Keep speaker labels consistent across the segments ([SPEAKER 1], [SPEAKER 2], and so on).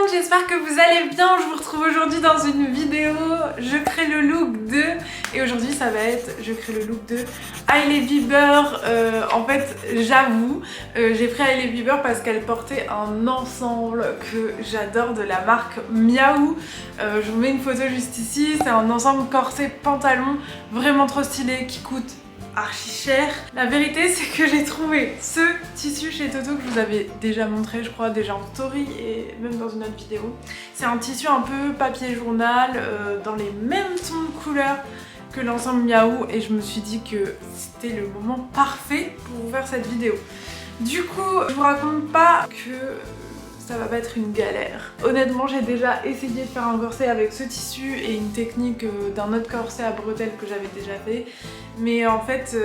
[SPEAKER 1] monde, j'espère que vous allez bien. Je vous retrouve aujourd'hui dans une vidéo Je crée le look de... Et aujourd'hui ça va être Je crée le look de Hailey Bieber. En fait j'avoue, j'ai pris Hailey Bieber parce qu'elle portait un ensemble que j'adore de la marque Miaou. Je vous mets une photo juste ici. C'est un ensemble corset pantalon vraiment trop stylé qui coûte archi cher. La vérité c'est que j'ai trouvé ce tissu chez Toto que je vous avais déjà montré, je crois déjà en story et même dans une autre vidéo. C'est un tissu un peu papier journal dans les mêmes tons de couleurs que l'ensemble Miaou et je me suis dit que c'était le moment parfait pour vous faire cette vidéo. Du coup, je vous raconte pas que ça va pas être une galère. Honnêtement, j'ai déjà essayé de faire un corset avec ce tissu et une technique d'un autre corset à bretelles que j'avais déjà fait. Mais en fait,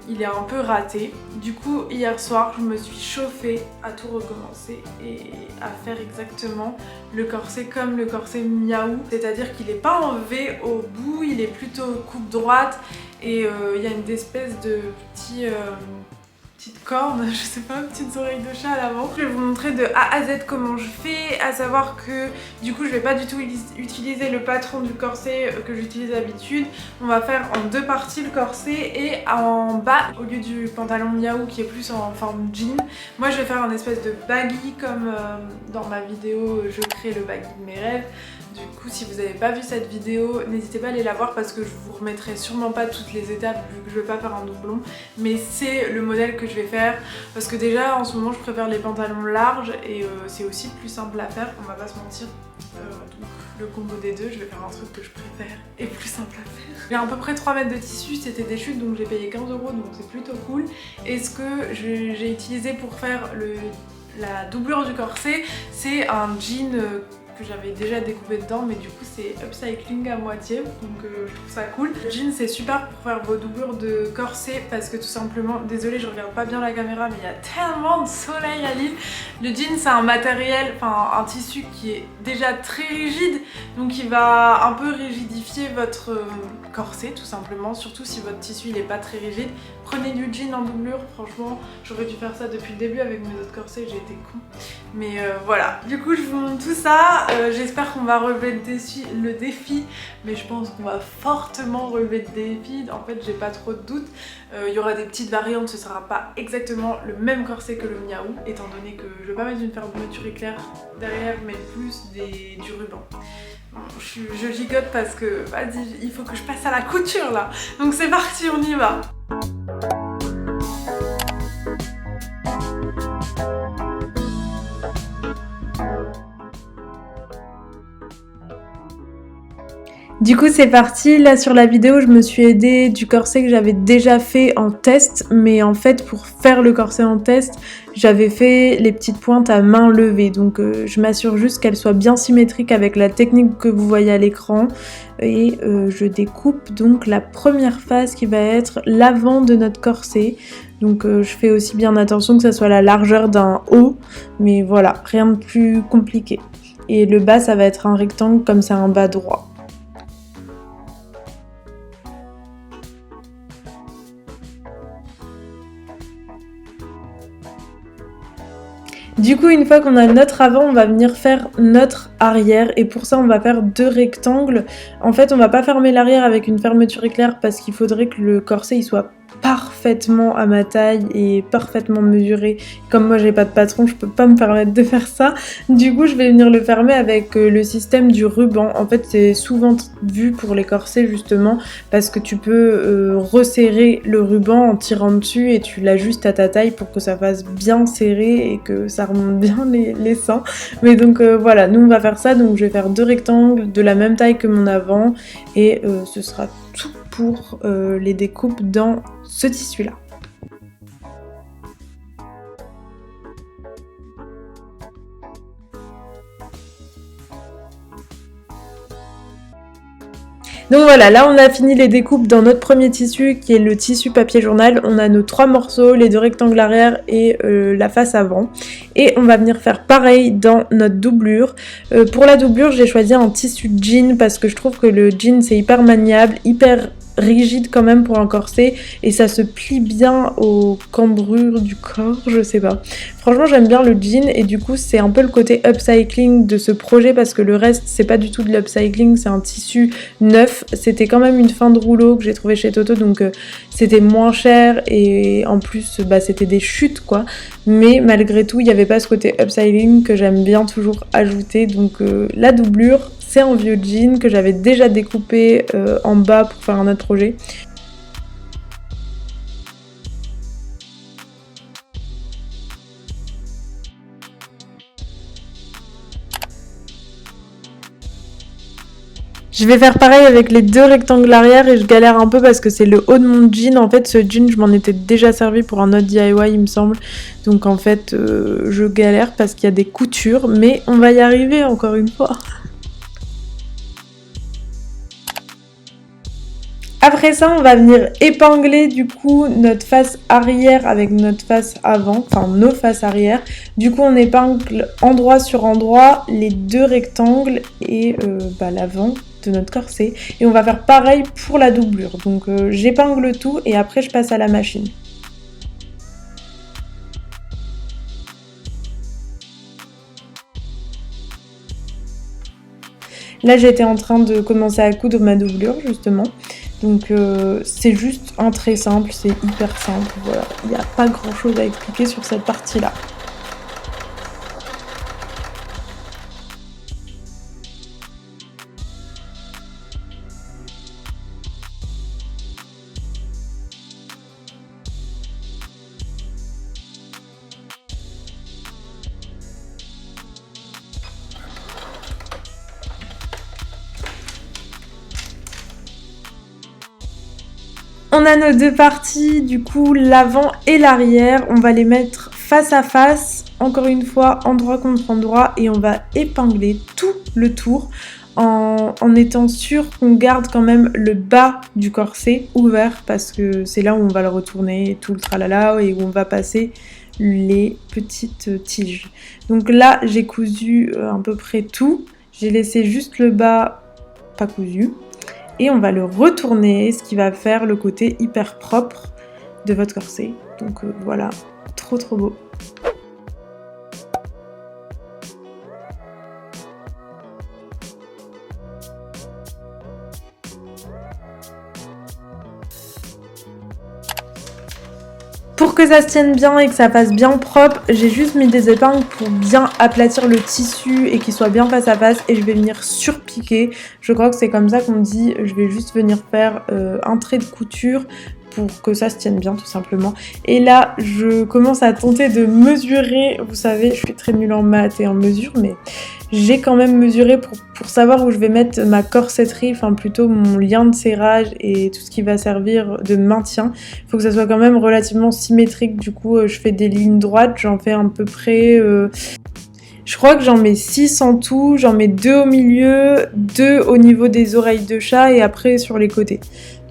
[SPEAKER 1] il est un peu raté. Du coup, hier soir, je me suis chauffée à tout recommencer et à faire exactement le corset comme le corset Miaou. C'est-à-dire qu'il n'est pas en V au bout, il est plutôt coupe droite et il y a une espèce de petites cornes, je sais pas, petites oreilles de chat à l'avant. Je vais vous montrer de A à Z comment je fais, à savoir que du coup je vais pas du tout utiliser le patron du corset que j'utilise d'habitude. On va faire en deux parties le corset et en bas, au lieu du pantalon Miaou qui est plus en forme jean, moi je vais faire un espèce de baggy comme dans ma vidéo Je crée le baggy de mes rêves. Du coup, si vous n'avez pas vu cette vidéo, n'hésitez pas à aller la voir parce que je vous remettrai sûrement pas toutes les étapes vu que je vais pas faire un doublon. Mais c'est le modèle que je vais faire parce que déjà en ce moment je préfère les pantalons larges et c'est aussi plus simple à faire, on va pas se mentir. Donc le combo des deux, je vais faire un truc que je préfère et plus simple à faire. J'ai à peu près 3 mètres de tissu, c'était des chutes donc j'ai payé 15 € donc c'est plutôt cool. Et ce que j'ai utilisé pour faire la doublure du corset, c'est un jean que j'avais déjà découpé dedans, mais du coup c'est upcycling à moitié, donc je trouve ça cool. Le jean c'est super pour faire vos doublures de corset parce que tout simplement, désolée je regarde pas bien la caméra mais il y a tellement de soleil à Lille. Le jean c'est un matériel, enfin un tissu qui est déjà très rigide, donc il va un peu rigidifier votre corset tout simplement, surtout si votre tissu il est pas très rigide. Prenez du jean en doublure, franchement j'aurais dû faire ça depuis le début avec mes autres corsets, j'ai été con. Mais voilà, du coup je vous montre tout ça. J'espère qu'on va relever le défi, mais je pense qu'on va fortement relever le défi. En fait j'ai pas trop de doutes. Il y aura des petites variantes, ce sera pas exactement le même corset que le Miaou, étant donné que je vais pas mettre une fermeture éclair derrière mais plus du ruban. Je gigote parce que vas-y, il faut que je passe à la couture là. Donc c'est parti, on y va. Du coup c'est parti, là sur la vidéo je me suis aidée du corset que j'avais déjà fait en test, mais en fait pour faire le corset en test j'avais fait les petites pointes à main levée, donc je m'assure juste qu'elles soient bien symétriques avec la technique que vous voyez à l'écran et je découpe donc la première phase qui va être l'avant de notre corset. Donc je fais aussi bien attention que ça soit la largeur d'un haut, mais voilà, rien de plus compliqué. Et le bas ça va être un rectangle comme c'est un bas droit. Du coup, une fois qu'on a notre avant, on va venir faire notre arrière et pour ça on va faire deux rectangles. En fait on va pas fermer l'arrière avec une fermeture éclair parce qu'il faudrait que le corset il soit parfaitement à ma taille et parfaitement mesuré. Comme moi j'ai pas de patron, je peux pas me permettre de faire ça. Du coup je vais venir le fermer avec le système du ruban. En fait c'est souvent vu pour les corsets justement parce que tu peux resserrer le ruban en tirant dessus et tu l'ajustes à ta taille pour que ça fasse bien serré et que ça remonte bien les seins. Mais donc voilà, nous on va faire ça, donc je vais faire deux rectangles de la même taille que mon avant et ce sera tout pour les découpes dans ce tissu là. Donc voilà, là on a fini les découpes dans notre premier tissu qui est le tissu papier journal. On a nos 3 morceaux, les deux rectangles arrière et la face avant. Et on va venir faire pareil dans notre doublure. Pour la doublure, j'ai choisi un tissu jean parce que je trouve que le jean c'est hyper maniable, hyper rigide quand même pour un corset et ça se plie bien aux cambrures du corps, je sais pas. Franchement j'aime bien le jean et du coup c'est un peu le côté upcycling de ce projet parce que le reste c'est pas du tout de l'upcycling, c'est un tissu neuf. C'était quand même une fin de rouleau que j'ai trouvé chez Toto donc c'était moins cher et en plus c'était des chutes quoi. Mais malgré tout il n'y avait pas ce côté upcycling que j'aime bien toujours ajouter donc la doublure c'est un vieux jean que j'avais déjà découpé en bas pour faire un autre projet. Je vais faire pareil avec les deux rectangles arrière et je galère un peu parce que c'est le haut de mon jean. En fait, ce jean, je m'en étais déjà servi pour un autre DIY, il me semble. Donc en fait, je galère parce qu'il y a des coutures, mais on va y arriver encore une fois. Après ça, on va venir épingler du coup notre face arrière avec notre face avant, enfin nos faces arrière. Du coup, on épingle endroit sur endroit les deux rectangles et l'avant de notre corset. Et on va faire pareil pour la doublure. Donc j'épingle tout et après je passe à la machine. Là, j'étais en train de commencer à coudre ma doublure justement. Donc c'est juste un trait simple, c'est hyper simple, voilà. Il n'y a pas grand chose à expliquer sur cette partie-là. On a nos deux parties, du coup l'avant et l'arrière, on va les mettre face à face, encore une fois endroit contre endroit et on va épingler tout le tour en étant sûr qu'on garde quand même le bas du corset ouvert parce que c'est là où on va le retourner tout le tralala et où on va passer les petites tiges. Donc là j'ai cousu à peu près tout, j'ai laissé juste le bas pas cousu. Et on va le retourner, ce qui va faire le côté hyper propre de votre corset. Donc voilà, trop trop beau. Pour que ça se tienne bien et que ça fasse bien propre, j'ai juste mis des épingles pour bien aplatir le tissu et qu'il soit bien face à face et je vais venir surpiquer. Je crois que c'est comme ça qu'on dit, je vais juste venir faire un trait de couture pour que ça se tienne bien tout simplement. Et là, je commence à tenter de mesurer, vous savez, je suis très nulle en maths et en mesure, mais j'ai quand même mesuré pour savoir où je vais mettre ma corsetterie, enfin plutôt mon lien de serrage et tout ce qui va servir de maintien. Il faut que ça soit quand même relativement symétrique, du coup je fais des lignes droites, j'en fais à peu près... Je crois que j'en mets 6 en tout, j'en mets 2 au milieu, 2 au niveau des oreilles de chat et après sur les côtés.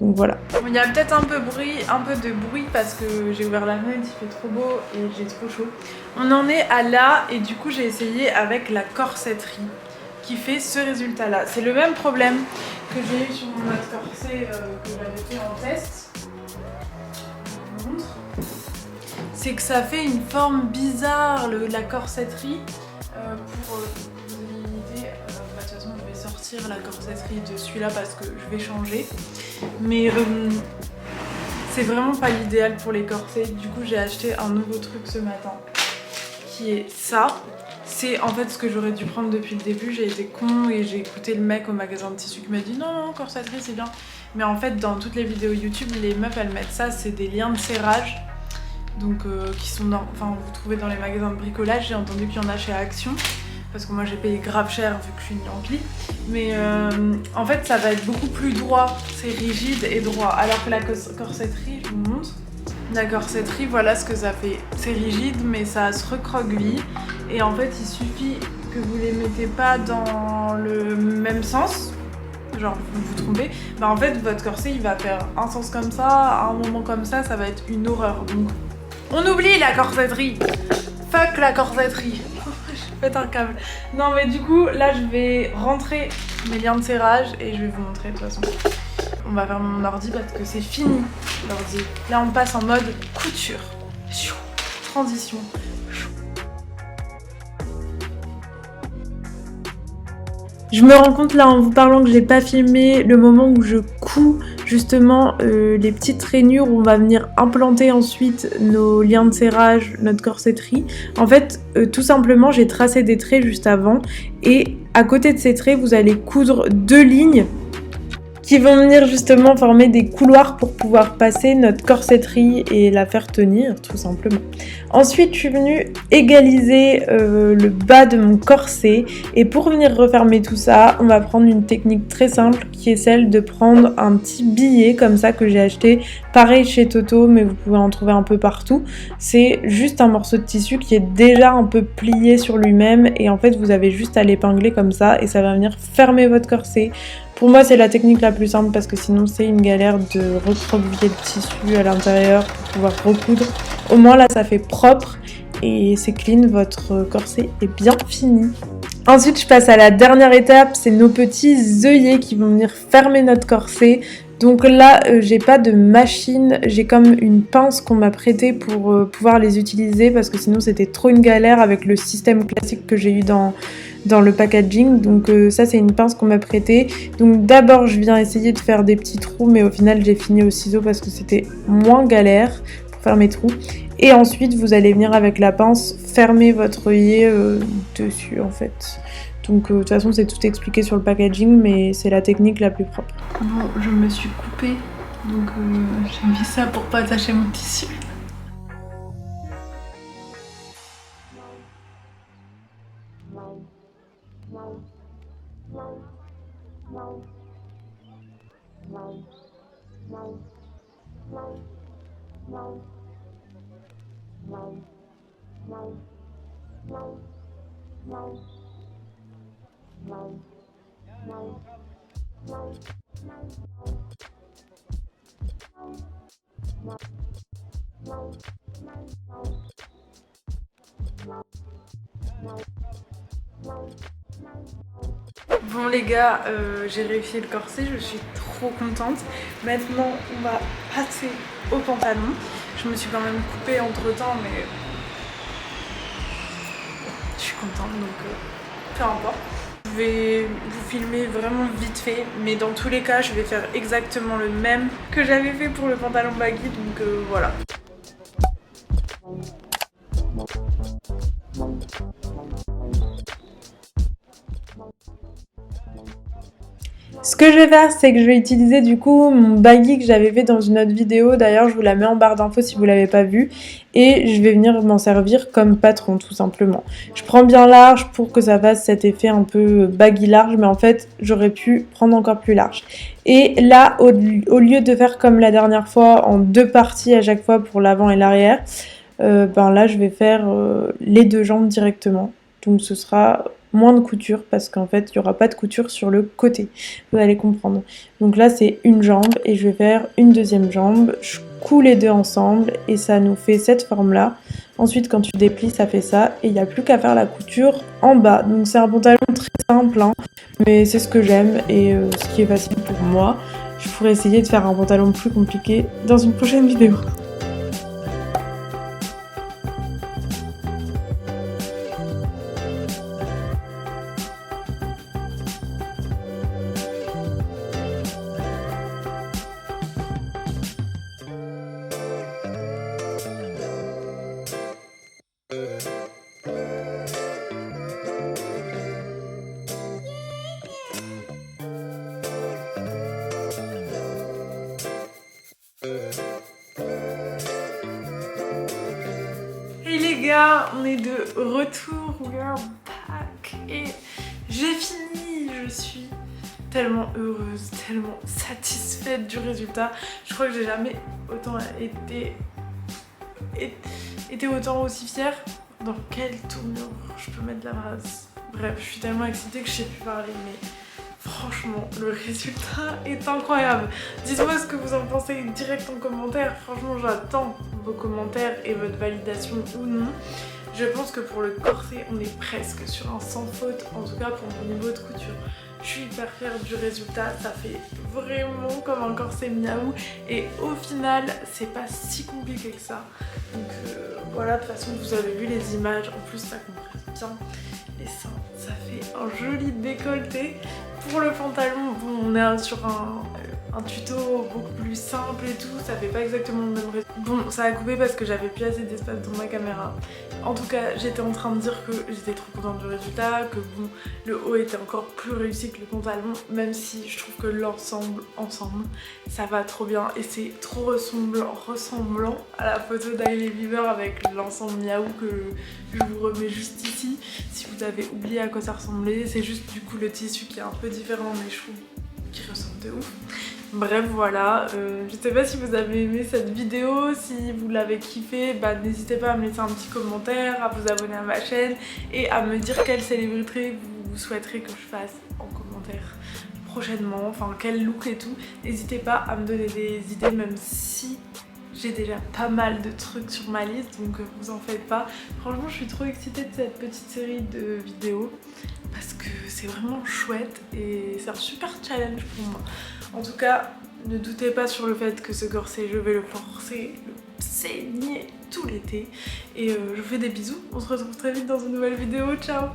[SPEAKER 1] Donc voilà. Bon, il y a peut-être un peu de bruit parce que j'ai ouvert la fenêtre, il fait trop beau et j'ai trop chaud. On en est à là et du coup j'ai essayé avec la corsetterie qui fait ce résultat là. C'est le même problème que j'ai eu sur mon autre corset que j'avais fait en test. Je vous montre. C'est que ça fait une forme bizarre la corsetterie. Pour vous donner une idée, de toute façon je vais sortir la corsetterie de celui-là parce que je vais changer. Mais c'est vraiment pas l'idéal pour les corsets. Du coup j'ai acheté un nouveau truc ce matin qui est ça. C'est en fait ce que j'aurais dû prendre depuis le début. J'ai été con et j'ai écouté le mec au magasin de tissus qui m'a dit non, corsetterie c'est bien. Mais en fait dans toutes les vidéos YouTube, les meufs elles mettent ça, c'est des liens de serrage. Donc qui sont vous trouvez dans les magasins de bricolage. J'ai entendu qu'il y en a chez Action parce que moi j'ai payé grave cher vu que je suis une remplie. Mais en fait ça va être beaucoup plus droit, c'est rigide et droit. Alors que la corsetterie, je vous montre, la corsetterie voilà ce que ça fait. C'est rigide mais ça se recroqueville et en fait il suffit que vous les mettez pas dans le même sens. Genre vous vous trompez, bah en fait votre corset il va faire un sens comme ça, à un moment comme ça va être une horreur. Donc on oublie la corsetterie. Fuck la corsetterie. Je pète un câble. Non mais du coup là je vais rentrer mes liens de serrage et je vais vous montrer de toute façon. On va faire mon ordi parce que c'est fini l'ordi. Là on passe en mode couture. Transition. Je me rends compte là en vous parlant que j'ai pas filmé le moment où je couds justement les petites rainures où on va venir implanter ensuite nos liens de serrage, notre corsetterie. En fait, tout simplement, j'ai tracé des traits juste avant et à côté de ces traits, vous allez coudre 2 lignes qui vont venir justement former des couloirs pour pouvoir passer notre corsetterie et la faire tenir tout simplement. Ensuite je suis venue égaliser le bas de mon corset et pour venir refermer tout ça on va prendre une technique très simple qui est celle de prendre un petit billet comme ça que j'ai acheté pareil chez Toto mais vous pouvez en trouver un peu partout. C'est juste un morceau de tissu qui est déjà un peu plié sur lui-même et en fait vous avez juste à l'épingler comme ça et ça va venir fermer votre corset. Pour moi c'est la technique la plus simple parce que sinon c'est une galère de recroqueviller le tissu à l'intérieur pour pouvoir recoudre. Au moins là ça fait propre et c'est clean, votre corset est bien fini. Ensuite je passe à la dernière étape, c'est nos petits œillets qui vont venir fermer notre corset. Donc là j'ai pas de machine, j'ai comme une pince qu'on m'a prêtée pour pouvoir les utiliser parce que sinon c'était trop une galère avec le système classique que j'ai eu dans le packaging. Donc ça c'est une pince qu'on m'a prêtée. Donc d'abord je viens essayer de faire des petits trous mais au final j'ai fini au ciseau parce que c'était moins galère pour faire mes trous. Et ensuite vous allez venir avec la pince fermer votre œillet dessus en fait. Donc de toute façon c'est tout expliqué sur le packaging mais c'est la technique la plus propre. Bon je me suis coupée donc j'ai mis ça pour pas attacher mon tissu. Bon les gars, j'ai réussi le corset, je suis trop contente. Maintenant on va passer au pantalon. Je me suis quand même coupée entre temps mais je suis contente donc peu importe. Je vais vous filmer vraiment vite fait mais dans tous les cas je vais faire exactement le même que j'avais fait pour le pantalon baggy donc voilà. Ce que je vais faire, c'est que je vais utiliser du coup mon baggy que j'avais fait dans une autre vidéo. D'ailleurs, je vous la mets en barre d'infos si vous l'avez pas vue. Et je vais venir m'en servir comme patron, tout simplement. Je prends bien large pour que ça fasse cet effet un peu baggy large. Mais en fait, j'aurais pu prendre encore plus large. Et là, au lieu de faire comme la dernière fois, en 2 parties à chaque fois pour l'avant et l'arrière, ben là, je vais faire les 2 jambes directement. Donc ce sera moins de couture parce qu'en fait il n'y aura pas de couture sur le côté, vous allez comprendre. Donc là c'est une jambe et je vais faire une deuxième jambe, je couds les 2 ensemble et ça nous fait cette forme là. Ensuite quand tu déplies ça fait ça et il n'y a plus qu'à faire la couture en bas. Donc c'est un pantalon très simple hein, mais c'est ce que j'aime et ce qui est facile pour moi. Je pourrais essayer de faire un pantalon plus compliqué dans une prochaine vidéo. Et les gars, on est de retour, we are back et j'ai fini, je suis tellement heureuse, tellement satisfaite du résultat. Je crois que j'ai jamais autant été autant aussi fière. Dans quelle tournure je peux mettre la phrase? Bref, je suis tellement excitée que je sais plus parler, mais franchement, le résultat est incroyable. Dites-moi ce que vous en pensez direct en commentaire. Franchement, j'attends vos commentaires et votre validation ou non. Je pense que pour le corset, on est presque sur un sans faute, en tout cas pour mon niveau de couture. Je suis hyper fière du résultat, ça fait vraiment comme un corset miaou et au final c'est pas si compliqué que ça. Donc voilà, de toute façon vous avez vu les images, en plus ça compresse bien les seins, ça fait un joli décolleté. Pour le pantalon, bon, on est sur un tuto beaucoup plus simple et tout, ça fait pas exactement le même résultat. Bon, ça a coupé parce que j'avais plus assez d'espace dans ma caméra. En tout cas, j'étais en train de dire que j'étais trop contente du résultat, que bon, le haut était encore plus réussi que le pantalon, même si je trouve que l'ensemble, ça va trop bien et c'est trop ressemblant à la photo d'Hailey Bieber avec l'ensemble miaou que je vous remets juste ici. Si vous avez oublié à quoi ça ressemblait, c'est juste du coup le tissu qui est un peu différent, mais je trouve qu'il ressemble de ouf. Bref voilà, je sais pas si vous avez aimé cette vidéo, si vous l'avez kiffé, bah n'hésitez pas à me laisser un petit commentaire, à vous abonner à ma chaîne et à me dire quelle célébrité vous souhaiterez que je fasse en commentaire prochainement, enfin quel look et tout. N'hésitez pas à me donner des idées même si j'ai déjà pas mal de trucs sur ma liste, donc vous en faites pas. Franchement je suis trop excitée de cette petite série de vidéos parce que c'est vraiment chouette et c'est un super challenge pour moi. En tout cas, ne doutez pas sur le fait que ce corset, je vais le forcer, le saigner tout l'été. Et je vous fais des bisous, on se retrouve très vite dans une nouvelle vidéo, ciao!